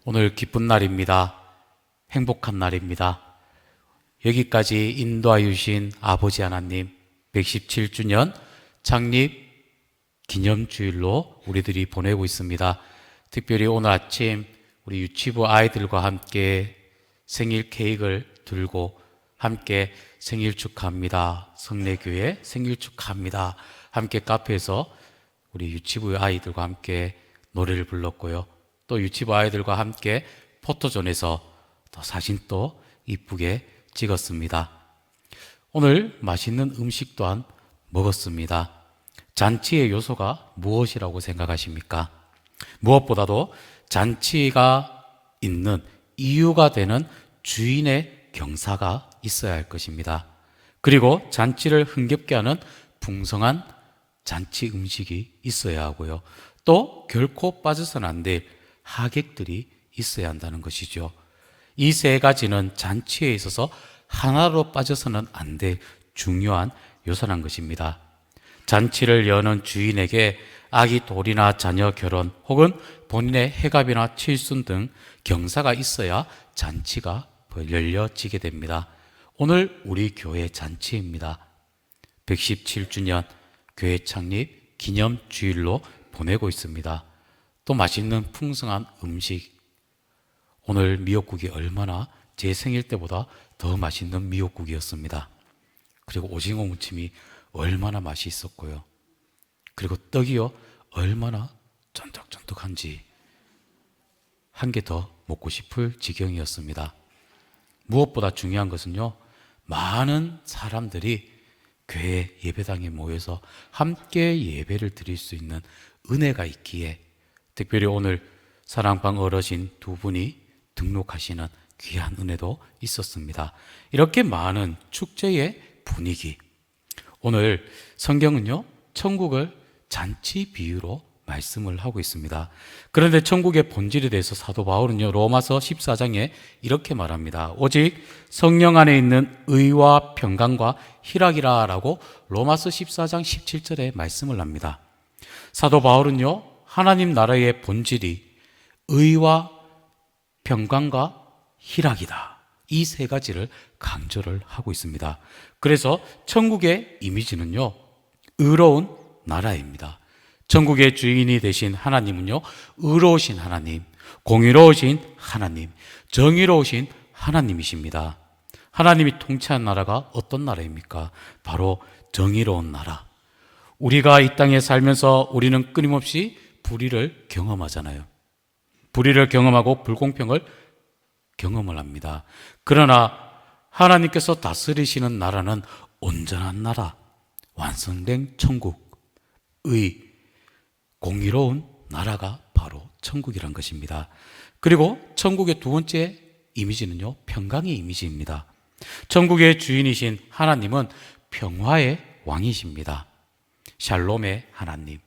오늘 기쁜 날입니다. 행복한 날입니다. 여기까지 인도하여 주신 아버지 하나님 117주년 창립 기념주일로 우리들이 보내고 있습니다. 특별히 오늘 아침 우리 유치부 아이들과 함께 생일 케이크를 들고 함께 생일 축하합니다. 성례교회 생일 축하합니다. 함께 카페에서 우리 유치부 아이들과 함께 노래를 불렀고요. 또 유치부 아이들과 함께 포토존에서 또 사진도 이쁘게 찍었습니다. 오늘 맛있는 음식 또한 먹었습니다. 잔치의 요소가 무엇이라고 생각하십니까? 무엇보다도 잔치가 있는 이유가 되는 주인의 경사가 있어야 할 것입니다. 그리고 잔치를 흥겹게 하는 풍성한 잔치 음식이 있어야 하고요. 또 결코 빠져서는 안 될 하객들이 있어야 한다는 것이죠. 이 세 가지는 잔치에 있어서 하나로 빠져서는 안 될 중요한 요소란 것입니다. 잔치를 여는 주인에게 아기 돌이나 자녀 결혼 혹은 본인의 해갑이나 칠순 등 경사가 있어야 잔치가 열려지게 됩니다. 오늘 우리 교회 잔치입니다. 117주년 교회 창립 기념주일로 보내고 있습니다. 또 맛있는 풍성한 음식, 오늘 미역국이 얼마나 제 생일 때보다 더 맛있는 미역국이었습니다. 그리고 오징어 무침이 얼마나 맛이 있었고요. 그리고 떡이요 얼마나 쫀득쫀득한지 한 개 더 먹고 싶을 지경이었습니다. 무엇보다 중요한 것은요, 많은 사람들이 교회 예배당에 모여서 함께 예배를 드릴 수 있는 은혜가 있기에 특별히 오늘 사랑방 어르신 두 분이 등록하시는 귀한 은혜도 있었습니다. 이렇게 많은 축제의 분위기, 오늘 성경은요 천국을 잔치 비유로 말씀을 하고 있습니다. 그런데 천국의 본질에 대해서 사도 바울은요 로마서 14장에 이렇게 말합니다. 오직 성령 안에 있는 의와 평강과 희락이라 라고 로마서 14장 17절에 말씀을 합니다. 사도 바울은요 하나님 나라의 본질이 의와 평강과 희락이다, 이 세 가지를 강조를 하고 있습니다. 그래서 천국의 이미지는요 의로운 나라입니다. 천국의 주인이 되신 하나님은요 의로우신 하나님, 공의로우신 하나님, 정의로우신 하나님이십니다. 하나님이 통치한 나라가 어떤 나라입니까? 바로 정의로운 나라. 우리가 이 땅에 살면서 우리는 끊임없이 불의를 경험하잖아요. 불의를 경험하고 불공평을 경험을 합니다. 그러나 하나님께서 다스리시는 나라는 온전한 나라, 완성된 천국, 의, 공의로운 나라가 바로 천국이란 것입니다. 그리고 천국의 두 번째 이미지는요 평강의 이미지입니다. 천국의 주인이신 하나님은 평화의 왕이십니다. 샬롬의 하나님,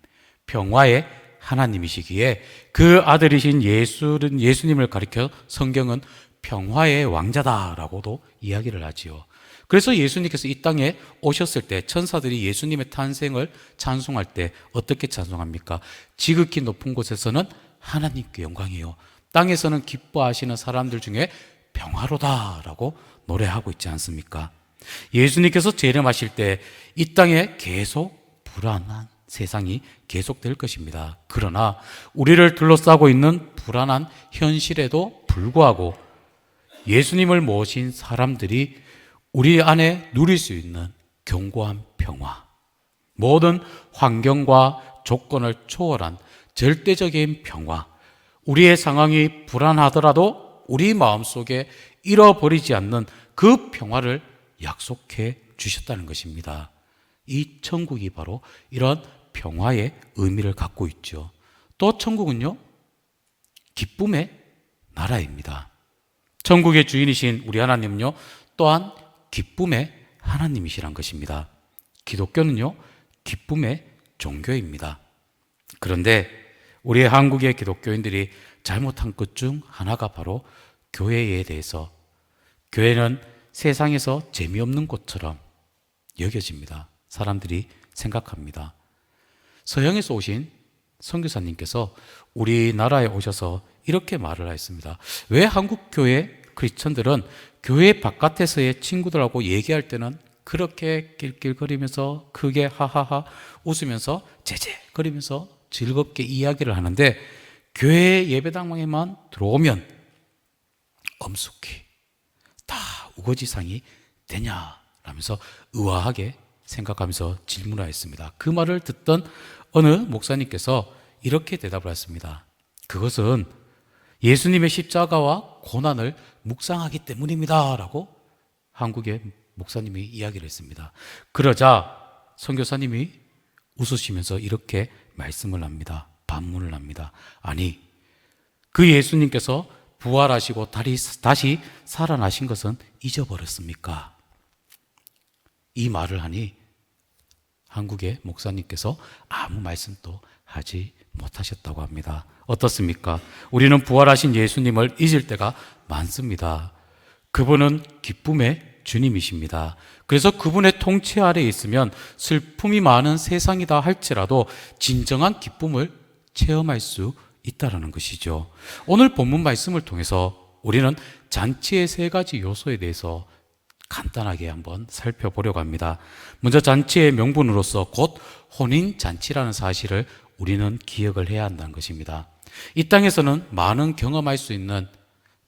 평화의 하나님이시기에 그 아들이신 예수님을 가리켜 성경은 평화의 왕자다라고도 이야기를 하지요. 그래서 예수님께서 이 땅에 오셨을 때 천사들이 예수님의 탄생을 찬송할 때 어떻게 찬송합니까? 지극히 높은 곳에서는 하나님께 영광이요, 땅에서는 기뻐하시는 사람들 중에 평화로다라고 노래하고 있지 않습니까? 예수님께서 재림하실 때 이 땅에 계속 불안한 세상이 계속될 것입니다. 그러나 우리를 둘러싸고 있는 불안한 현실에도 불구하고 예수님을 모신 사람들이 우리 안에 누릴 수 있는 견고한 평화, 모든 환경과 조건을 초월한 절대적인 평화, 우리의 상황이 불안하더라도 우리 마음속에 잃어버리지 않는 그 평화를 약속해 주셨다는 것입니다. 이 천국이 바로 이런 평화의 의미를 갖고 있죠. 또 천국은요 기쁨의 나라입니다. 천국의 주인이신 우리 하나님은요 또한 기쁨의 하나님이시란 것입니다. 기독교는요 기쁨의 종교입니다. 그런데 우리 한국의 기독교인들이 잘못한 것 중 하나가 바로 교회에 대해서, 교회는 세상에서 재미없는 곳처럼 여겨집니다. 사람들이 생각합니다. 서양에서 오신 선교사님께서 우리나라에 오셔서 이렇게 말을 하였습니다. 왜 한국 교회 크리스천들은 교회 바깥에서의 친구들하고 얘기할 때는 그렇게 낄낄거리면서 크게 하하하 웃으면서 제제거리면서 즐겁게 이야기를 하는데 교회 예배당에만 들어오면 엄숙히 다 우거지상이 되냐라면서 의아하게 생각하면서 질문하였습니다. 그 말을 듣던 어느 목사님께서 이렇게 대답을 했습니다. 그것은 예수님의 십자가와 고난을 묵상하기 때문입니다 라고 한국의 목사님이 이야기를 했습니다. 그러자 선교사님이 웃으시면서 이렇게 말씀을 합니다. 반문을 합니다. 아니, 그 예수님께서 부활하시고 다시 살아나신 것은 잊어버렸습니까? 이 말을 하니 한국의 목사님께서 아무 말씀도 하지 못하셨다고 합니다. 어떻습니까? 우리는 부활하신 예수님을 잊을 때가 많습니다. 그분은 기쁨의 주님이십니다. 그래서 그분의 통치 아래에 있으면 슬픔이 많은 세상이다 할지라도 진정한 기쁨을 체험할 수 있다는 것이죠. 오늘 본문 말씀을 통해서 우리는 잔치의 세 가지 요소에 대해서 간단하게 한번 살펴보려고 합니다. 먼저 잔치의 명분으로서 곧 혼인잔치라는 사실을 우리는 기억을 해야 한다는 것입니다. 이 땅에서는 많은 경험할 수 있는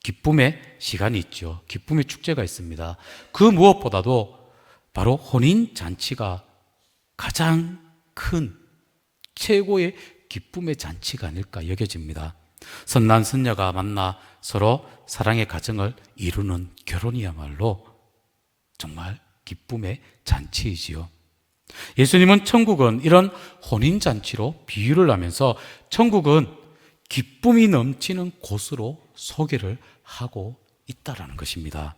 기쁨의 시간이 있죠. 기쁨의 축제가 있습니다. 그 무엇보다도 바로 혼인잔치가 가장 큰 최고의 기쁨의 잔치가 아닐까 여겨집니다. 선남 선녀가 만나 서로 사랑의 가정을 이루는 결혼이야말로 정말 기쁨의 잔치이지요. 예수님은 천국은 이런 혼인잔치로 비유를 하면서 천국은 기쁨이 넘치는 곳으로 소개를 하고 있다는 것입니다.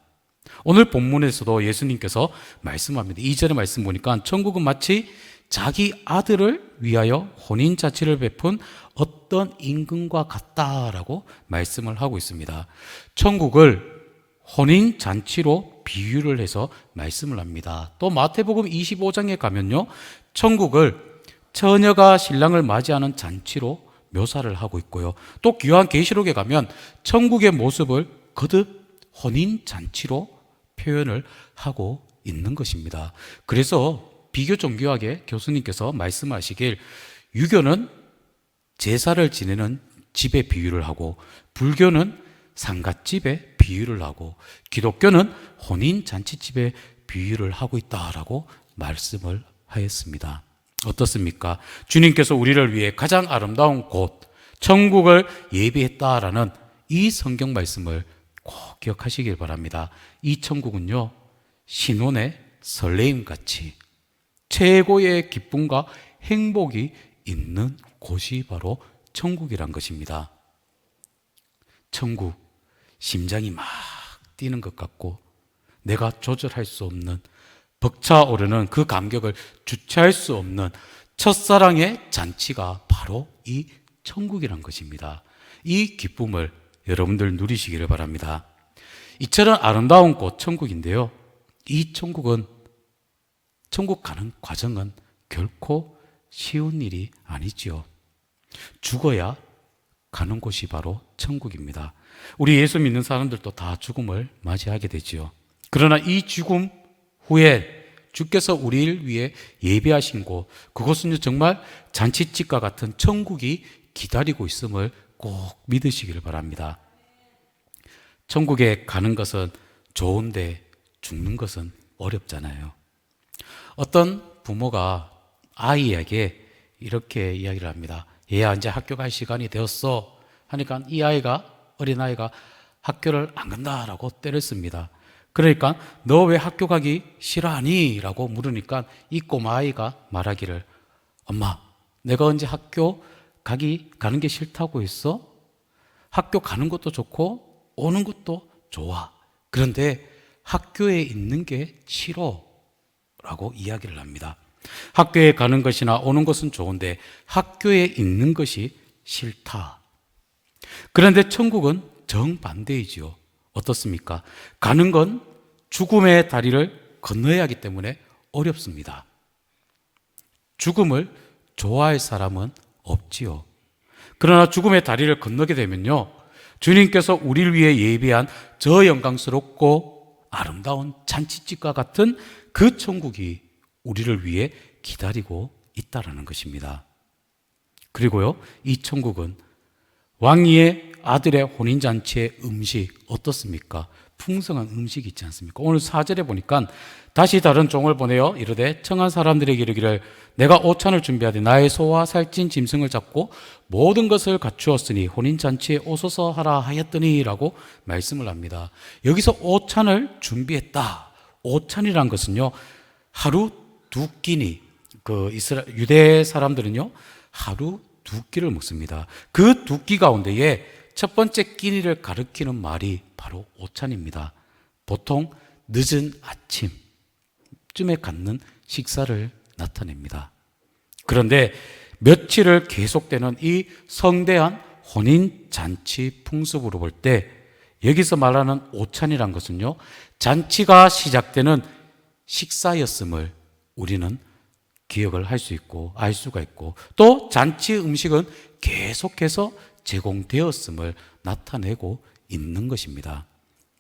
오늘 본문에서도 예수님께서 말씀합니다. 2절의 말씀 보니까 천국은 마치 자기 아들을 위하여 혼인잔치를 베푼 어떤 임금과 같다라고 말씀을 하고 있습니다. 천국을 혼인잔치로 비유를 해서 말씀을 합니다. 또 마태복음 25장에 가면요, 천국을 처녀가 신랑을 맞이하는 잔치로 묘사를 하고 있고요. 또 요한계시록에 가면 천국의 모습을 거듭 혼인잔치로 표현을 하고 있는 것입니다. 그래서 비교 종교학의 교수님께서 말씀하시길 유교는 제사를 지내는 집에 비유를 하고 불교는 상갓집에 비유를 하고 기독교는 혼인잔치집에 비유를 하고 있다라고 말씀을 하였습니다. 어떻습니까? 주님께서 우리를 위해 가장 아름다운 곳 천국을 예비했다라는 이 성경 말씀을 꼭 기억하시길 바랍니다. 이 천국은요, 신혼의 설레임같이 최고의 기쁨과 행복이 있는 곳이 바로 천국이란 것입니다. 천국, 심장이 막 뛰는 것 같고 내가 조절할 수 없는 벅차오르는 그 감격을 주체할 수 없는 첫사랑의 잔치가 바로 이 천국이란 것입니다. 이 기쁨을 여러분들 누리시기를 바랍니다. 이처럼 아름다운 곳 천국인데요, 이 천국 가는 과정은 결코 쉬운 일이 아니지요. 죽어야 가는 곳이 바로 천국입니다. 우리 예수 믿는 사람들도 다 죽음을 맞이하게 되지요. 그러나 이 죽음 후에 주께서 우리를 위해 예비하신 곳, 그곳은 정말 잔치집과 같은 천국이 기다리고 있음을 꼭 믿으시기를 바랍니다. 천국에 가는 것은 좋은데 죽는 것은 어렵잖아요. 어떤 부모가 아이에게 이렇게 이야기를 합니다. 얘야, 이제 학교 갈 시간이 되었어 하니까 이 어린아이가 학교를 안 간다라고 때를 씁니다. 그러니까 너 왜 학교 가기 싫어하니? 라고 물으니까 이 꼬마아이가 말하기를, 엄마, 내가 언제 학교 가는 게 싫다고 했어? 학교 가는 것도 좋고 오는 것도 좋아. 그런데 학교에 있는 게 싫어 라고 이야기를 합니다. 학교에 가는 것이나 오는 것은 좋은데 학교에 있는 것이 싫다. 그런데 천국은 정반대이지요. 어떻습니까? 가는 건 죽음의 다리를 건너야 하기 때문에 어렵습니다. 죽음을 좋아할 사람은 없지요. 그러나 죽음의 다리를 건너게 되면요, 주님께서 우리를 위해 예비한 저 영광스럽고 아름다운 잔치집과 같은 그 천국이 우리를 위해 기다리고 있다라는 것입니다. 그리고요, 이 천국은 왕위의 아들의 혼인잔치의 음식 어떻습니까? 풍성한 음식이 있지 않습니까? 오늘 4절에 보니까 다시 다른 종을 보내어 이르되 청한 사람들에게 이르기를 내가 오찬을 준비하되 나의 소와 살찐 짐승을 잡고 모든 것을 갖추었으니 혼인잔치에 오소서 하라 하였더니 라고 말씀을 합니다. 여기서 오찬을 준비했다. 오찬이란 것은요, 하루 두 끼니, 유대 사람들은요, 하루 두 끼를 먹습니다. 그 두 끼 가운데에 첫 번째 끼니를 가리키는 말이 바로 오찬입니다. 보통 늦은 아침쯤에 갖는 식사를 나타냅니다. 그런데 며칠을 계속되는 이 성대한 혼인잔치 풍습으로 볼 때 여기서 말하는 오찬이란 것은요, 잔치가 시작되는 식사였음을 우리는 기억을 할 수 있고 알 수가 있고, 또 잔치 음식은 계속해서 제공되었음을 나타내고 있는 것입니다.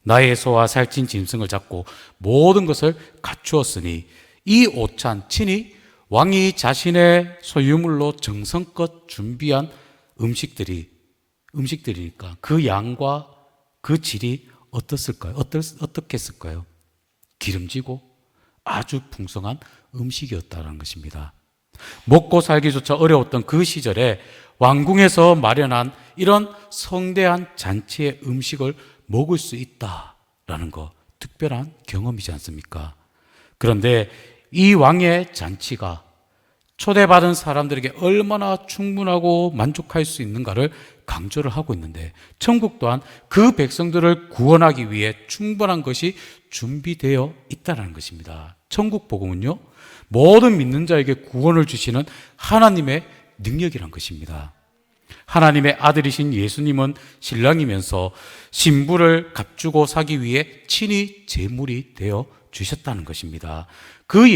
나의 소와 살찐 짐승을 잡고 모든 것을 갖추었으니 이 오찬 친히 왕이 자신의 소유물로 정성껏 준비한 음식들이니까 그 양과 그 질이 어떻을까요? 어떻겠을까요? 기름지고 아주 풍성한 음식이었다는 것입니다. 먹고 살기조차 어려웠던 그 시절에 왕궁에서 마련한 이런 성대한 잔치의 음식을 먹을 수 있다라는 거, 특별한 경험이지 않습니까? 그런데 이 왕의 잔치가 초대받은 사람들에게 얼마나 충분하고 만족할 수 있는가를 강조를 하고 있는데, 천국 또한 그 백성들을 구원하기 위해 충분한 것이 준비되어 있다는 것입니다. 천국 복음은요, 모든 믿는 자에게 구원을 주시는 하나님의 능력이란 것입니다. 하나님의 아들이신 예수님은 신랑이면서 신부를 갖추고 사기 위해 친히 제물이 되어 주셨다는 것입니다. 그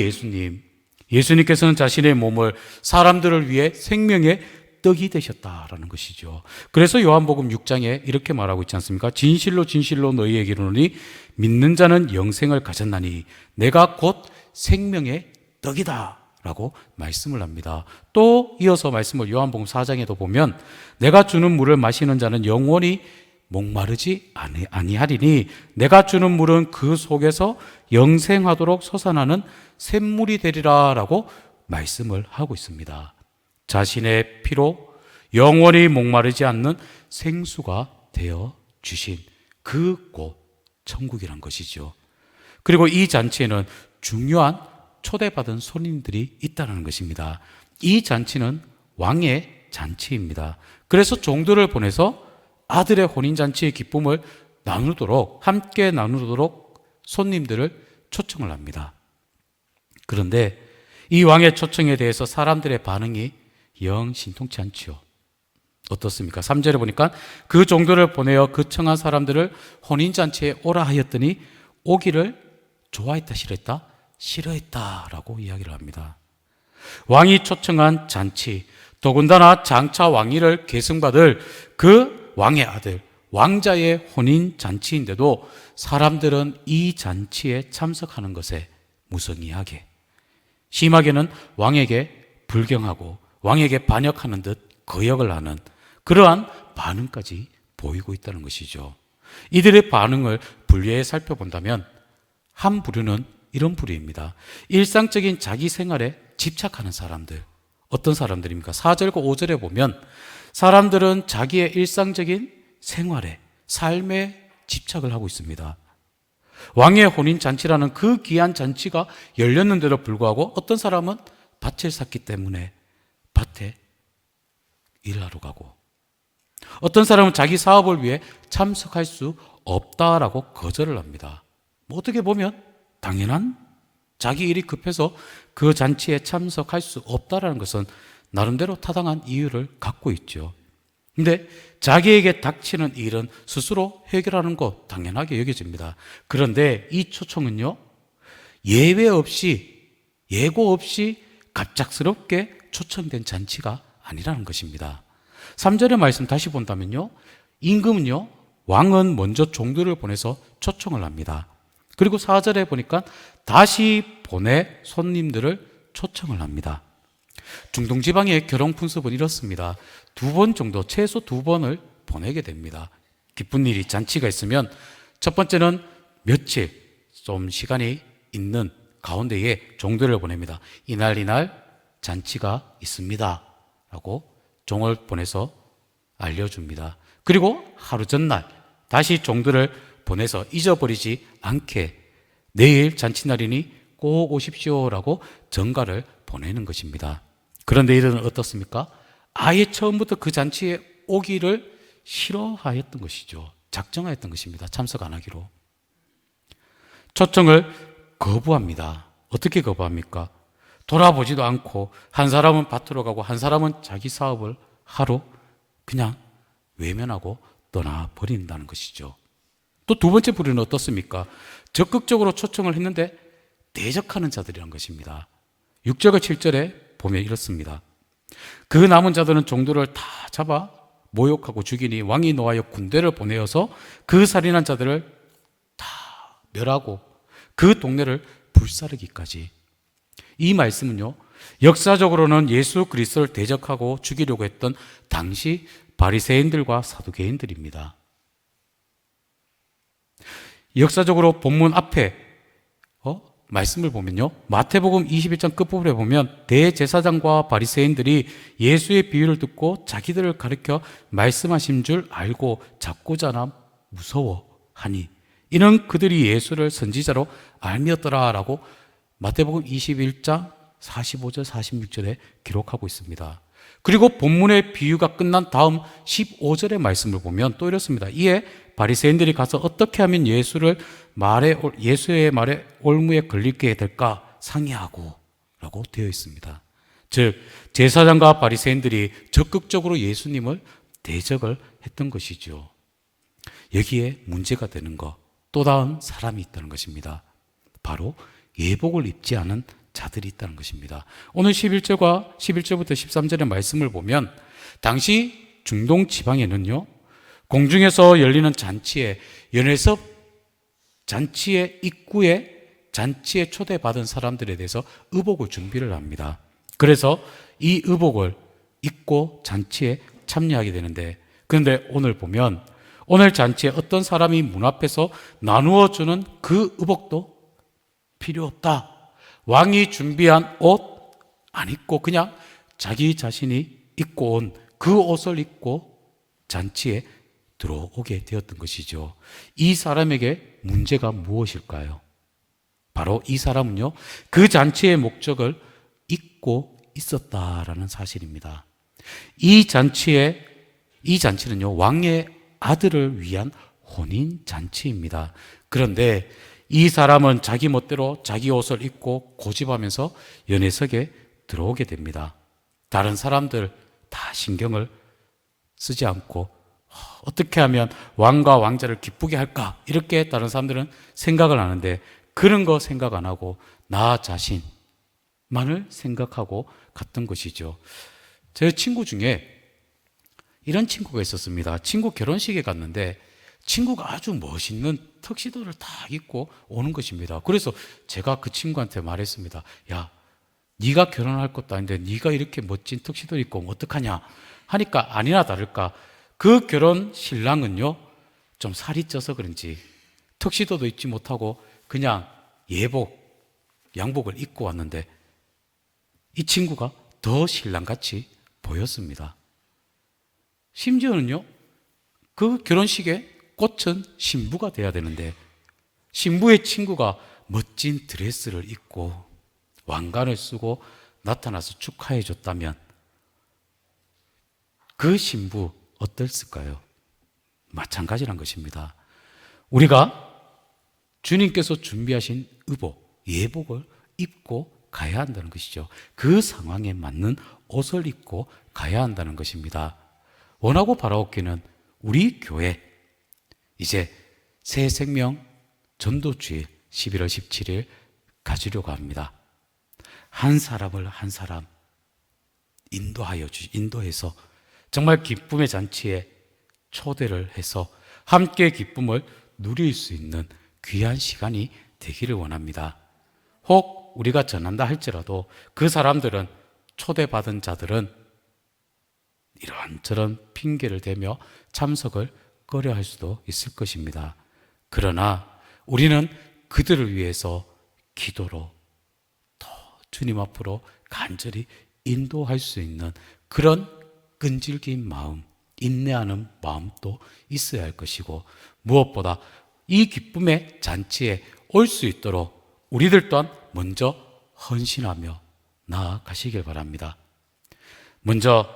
예수님께서는 자신의 몸을 사람들을 위해 생명의 떡이 되셨다라는 것이죠. 그래서 요한복음 6장에 이렇게 말하고 있지 않습니까? 진실로 진실로 너희에게 이르노니 믿는 자는 영생을 가졌나니 내가 곧 생명의 떡이다 라고 말씀을 합니다. 또 이어서 말씀을 요한복음 4장에도 보면 내가 주는 물을 마시는 자는 영원히 목마르지 아니하리니 내가 주는 물은 그 속에서 영생하도록 솟아나는 샘물이 되리라 라고 말씀을 하고 있습니다. 자신의 피로 영원히 목마르지 않는 생수가 되어 주신 그 곳 천국이란 것이죠. 그리고 이 잔치에는 중요한 초대받은 손님들이 있다는 것입니다. 이 잔치는 왕의 잔치입니다. 그래서 종들을 보내서 아들의 혼인잔치의 기쁨을 함께 나누도록 손님들을 초청을 합니다. 그런데 이 왕의 초청에 대해서 사람들의 반응이 영 신통치 않지요. 어떻습니까? 3절에 보니까 그 종들을 보내어 그 청한 사람들을 혼인잔치에 오라 하였더니 오기를 좋아했다 싫어했다? 싫어했다라고 이야기를 합니다. 왕이 초청한 잔치, 더군다나 장차 왕위를 계승받을 그 왕의 아들, 왕자의 혼인 잔치인데도 사람들은 이 잔치에 참석하는 것에 무성의하게, 심하게는 왕에게 불경하고 왕에게 반역하는 듯 거역을 하는 그러한 반응까지 보이고 있다는 것이죠. 이들의 반응을 분류해 살펴본다면 한 부류는 이런 부류입니다. 일상적인 자기 생활에 집착하는 사람들. 어떤 사람들입니까? 4절과 5절에 보면 사람들은 자기의 일상적인 생활에, 삶에 집착을 하고 있습니다. 왕의 혼인잔치라는 그 귀한 잔치가 열렸는데도 불구하고 어떤 사람은 밭을 샀기 때문에 밭에 일하러 가고, 어떤 사람은 자기 사업을 위해 참석할 수 없다라고 거절을 합니다. 어떻게 보면 당연한 자기 일이 급해서 그 잔치에 참석할 수 없다라는 것은 나름대로 타당한 이유를 갖고 있죠. 근데 자기에게 닥치는 일은 스스로 해결하는 것 당연하게 여겨집니다. 그런데 이 초청은요, 예고 없이 갑작스럽게 초청된 잔치가 아니라는 것입니다. 3절의 말씀 다시 본다면요, 임금은요, 왕은 먼저 종들을 보내서 초청을 합니다. 그리고 4절에 보니까 다시 보내 손님들을 초청을 합니다. 중동 지방의 결혼 풍습은 이렇습니다. 2번 정도, 최소 2번을 보내게 됩니다. 기쁜 일이, 잔치가 있으면 첫 번째는 며칠 좀 시간이 있는 가운데에 종들을 보냅니다. 이날 잔치가 있습니다 라고 종을 보내서 알려줍니다. 그리고 하루 전날 다시 종들을 보내서 잊어버리지 않게 내일 잔치날이니 꼭 오십시오라고 전가를 보내는 것입니다. 그런데 이들은 어떻습니까? 아예 처음부터 그 잔치에 오기를 싫어하였던 것이죠. 작정하였던 것입니다. 참석 안 하기로. 초청을 거부합니다. 어떻게 거부합니까? 돌아보지도 않고 한 사람은 밭으로 가고 한 사람은 자기 사업을 하러 그냥 외면하고 떠나버린다는 것이죠. 또 2번째 부류는 어떻습니까? 적극적으로 초청을 했는데 대적하는 자들이란 것입니다. 6절과 7절에 보면 이렇습니다. 그 남은 자들은 종들을 다 잡아 모욕하고 죽이니 왕이 노하여 군대를 보내어서 그 살인한 자들을 다 멸하고 그 동네를 불사르기까지. 이 말씀은요, 역사적으로는 예수 그리스도를 대적하고 죽이려고 했던 당시 바리새인들과 사두개인들입니다. 역사적으로 본문 앞에 말씀을 보면요, 마태복음 21장 끝부분에 보면 대제사장과 바리새인들이 예수의 비유를 듣고 자기들을 가르쳐 말씀하신 줄 알고 잡고자 무서워하니 이는 그들이 예수를 선지자로 알미었더라라고 마태복음 21장 45절 46절에 기록하고 있습니다. 그리고 본문의 비유가 끝난 다음 15절의 말씀을 보면 또 이렇습니다. 이에 바리새인들이 가서 어떻게 하면 예수의 말에 올무에 걸리게 될까 상의하고 라고 되어 있습니다. 즉 제사장과 바리새인들이 적극적으로 예수님을 대적을 했던 것이죠. 여기에 문제가 되는 것, 또 다른 사람이 있다는 것입니다. 바로 예복을 입지 않은 자들이 있다는 것입니다. 오늘 11절부터 13절의 말씀을 보면 당시 중동 지방에는요, 공중에서 열리는 잔치에 연회섭 잔치의 입구에 잔치에 초대받은 사람들에 대해서 의복을 준비를 합니다. 그래서 이 의복을 입고 잔치에 참여하게 되는데, 그런데 오늘 보면 오늘 잔치에 어떤 사람이 문 앞에서 나누어 주는 그 의복도 필요 없다. 왕이 준비한 옷 안 입고 그냥 자기 자신이 입고 온 그 옷을 입고 잔치에 들어오게 되었던 것이죠. 이 사람에게 문제가 무엇일까요? 바로 이 사람은요, 그 잔치의 목적을 잊고 있었다라는 사실입니다. 이 잔치는요, 왕의 아들을 위한 혼인 잔치입니다. 그런데 이 사람은 자기 멋대로 자기 옷을 입고 고집하면서 연회석에 들어오게 됩니다. 다른 사람들 다 신경을 쓰지 않고 어떻게 하면 왕과 왕자를 기쁘게 할까, 이렇게 다른 사람들은 생각을 하는데 그런 거 생각 안 하고 나 자신만을 생각하고 갔던 것이죠. 제 친구 중에 이런 친구가 있었습니다. 친구 결혼식에 갔는데 친구가 아주 멋있는 턱시도를 다 입고 오는 것입니다. 그래서 제가 그 친구한테 말했습니다. 야, 네가 결혼할 것도 아닌데 네가 이렇게 멋진 턱시도를 입고 오면 어떡하냐 하니까 아니나 다를까 그 결혼 신랑은요, 좀 살이 쪄서 그런지 턱시도도 입지 못하고 그냥 양복을 입고 왔는데 이 친구가 더 신랑같이 보였습니다. 심지어는요, 그 결혼식에 꽃은 신부가 돼야 되는데 신부의 친구가 멋진 드레스를 입고 왕관을 쓰고 나타나서 축하해 줬다면 그 신부 어땠을까요? 마찬가지란 것입니다. 우리가 주님께서 준비하신 의복, 예복을 입고 가야 한다는 것이죠. 그 상황에 맞는 옷을 입고 가야 한다는 것입니다. 원하고 바라옵기는 우리 교회 이제 새 생명 전도주일 11월 17일 가지려고 합니다. 한 사람을 한 사람 인도해서 정말 기쁨의 잔치에 초대를 해서 함께 기쁨을 누릴 수 있는 귀한 시간이 되기를 원합니다. 혹 우리가 전한다 할지라도 그 사람들은, 초대받은 자들은 이런저런 핑계를 대며 참석을 꺼려할 수도 있을 것입니다. 그러나 우리는 그들을 위해서 기도로 더 주님 앞으로 간절히 인도할 수 있는 그런 끈질긴 마음, 인내하는 마음도 있어야 할 것이고, 무엇보다 이 기쁨의 잔치에 올 수 있도록 우리들 또한 먼저 헌신하며 나아가시길 바랍니다. 먼저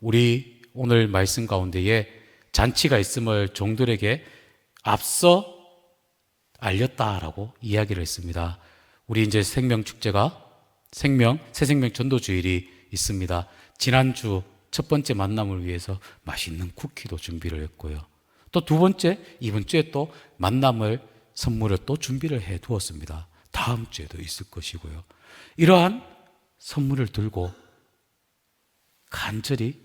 우리 오늘 말씀 가운데에 잔치가 있음을 종들에게 앞서 알렸다라고 이야기를 했습니다. 우리 이제 생명축제가 새 생명 전도주일이 있습니다. 지난주 첫 번째 만남을 위해서 맛있는 쿠키도 준비를 했고요. 또 두 번째, 이번 주에 또 만남을, 선물을 또 준비를 해 두었습니다. 다음 주에도 있을 것이고요. 이러한 선물을 들고 간절히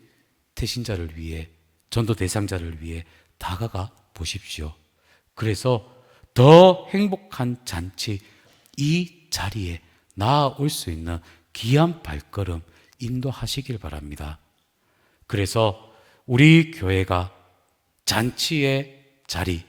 태신자를 위해, 전도 대상자를 위해 다가가 보십시오. 그래서 더 행복한 잔치, 이 자리에 나아올 수 있는 귀한 발걸음 인도하시길 바랍니다. 그래서 우리 교회가 잔치의 자리,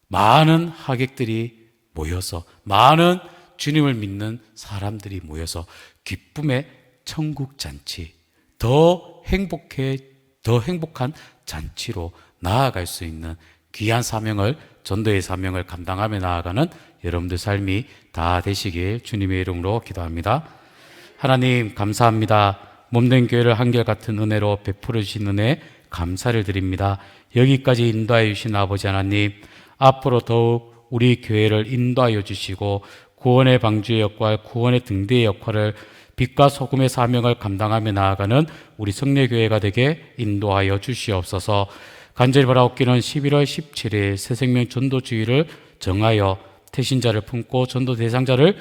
많은 하객들이 모여서, 많은 주님을 믿는 사람들이 모여서 기쁨의 천국 잔치, 더 행복한 잔치로 나아갈 수 있는 귀한 사명을, 전도의 사명을 감당하며 나아가는 여러분들 삶이 다 되시길 주님의 이름으로 기도합니다. 하나님 감사합니다. 몸된 교회를 한결같은 은혜로 베풀어 주신 은혜 감사를 드립니다. 여기까지 인도하여 주신 아버지 하나님, 앞으로 더욱 우리 교회를 인도하여 주시고 구원의 방주의 역할, 구원의 등대의 역할을, 빛과 소금의 사명을 감당하며 나아가는 우리 성례교회가 되게 인도하여 주시옵소서. 간절히 바라옵기는 11월 17일 새생명 전도주의를 정하여 태신자를 품고 전도 대상자를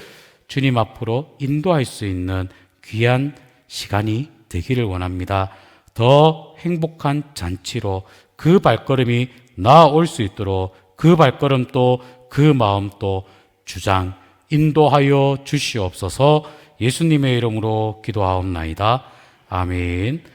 주님 앞으로 인도할 수 있는 귀한 시간이 되기를 원합니다. 더 행복한 잔치로 그 발걸음이 나아올 수 있도록 그 발걸음도 그 마음도 주장 인도하여 주시옵소서. 예수님의 이름으로 기도하옵나이다. 아멘.